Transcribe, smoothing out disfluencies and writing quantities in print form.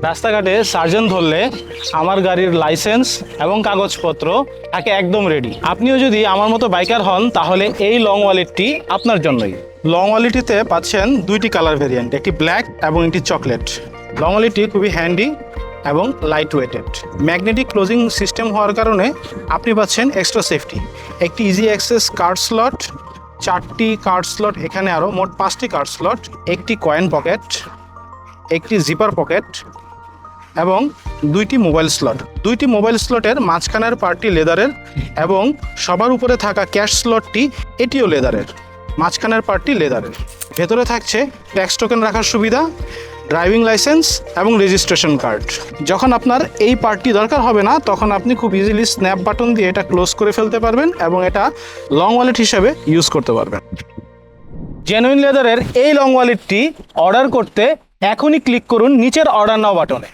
রাস্তাঘাটে সার্জেন্ট ধরলে আমার গাড়ির লাইসেন্স এবং কাগজপত্র থাকে একদম রেডি। আপনিও যদি আমার মতো বাইকার হন তাহলে এই লং ওয়ালেটটি আপনার জন্যই। লং ওয়ালেটটিতে পাচ্ছেন দুইটি কালার ভেরিয়েন্ট, একটি ব্ল্যাক এবং একটি চকলেট। লং ওয়ালেটটি খুবই হ্যান্ডি এবং light weighted. Magnetic closing system হওয়ার কারণে আপনি পাচ্ছেন এক্সট্রা সেফটি। একটি ইজি অ্যাক্সেস কার্ড স্লট, 4টি কার্ড স্লট, এখানে আরও মোট 5টি কার্ড স্লট, একটি কয়েন পকেট, একটি জিপার পকেট এবং 2টি মোবাইল স্লট। 2টি মোবাইল স্লটের মাঝখানের পার্টটি লেদারের এবং সবার উপরে থাকা ক্যাশ স্লটটি এটিও লেদারের, মাঝখানের পার্টটি লেদারের। ভেতরে থাকছে ট্যাক্স টোকেন রাখার সুবিধা, ড্রাইভিং লাইসেন্স এবং রেজিস্ট্রেশন কার্ড। যখন আপনার এই পার্টটি দরকার হবে না তখন আপনি খুব ইজিলি স্ন্যাপ বাটন দিয়ে এটা ক্লোজ করে ফেলতে পারবেন এবং এটা লং ওয়ালেট হিসেবে ইউজ করতে পারবেন। জেনুইন লেদারের এই লং ওয়ালেটটি অর্ডার করতে এখনই ক্লিক করুন নিচের অর্ডার নাও বাটনে।